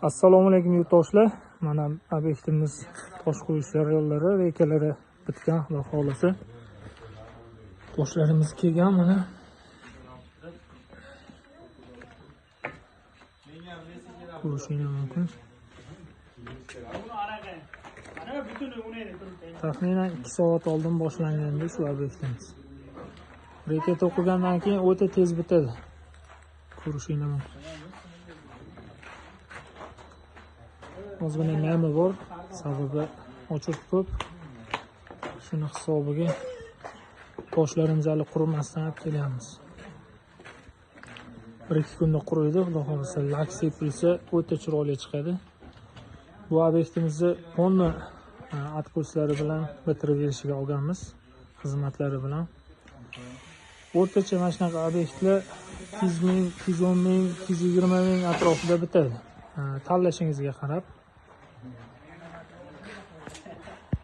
Assalomu alaykum yurtdoshlar. Mana obyektimiz tosh qo'yish jarayonlari reykalari bitgan, xudo xolasa. Toshlarimiz kelgan mana. Ko'rishingiz mumkin. Taxminan 2 soat oldin boshlangandi shu obyektimiz. Reyka to'qigandan keyin o'ta tez bitadi. Ko'rishingiz mumkin. Ozgina nami bor, sababi ochiq ko'p. Shuni hisobiga toshlarimiz hali qurimasdan olib kelyapmiz. 1-2 kunda quriydi, xudo xolasa lak sepilsa o'ta chiroyli chiqadi. Bu obyektimizni tonna atkoslari bilan bitirib berishiga olganmiz, xizmatlari bilan. O'rtacha mana shunaqa obyektlar 200 ming, 210 ming, 220 ming atrofida bitadi. Tanlashingizga qarab.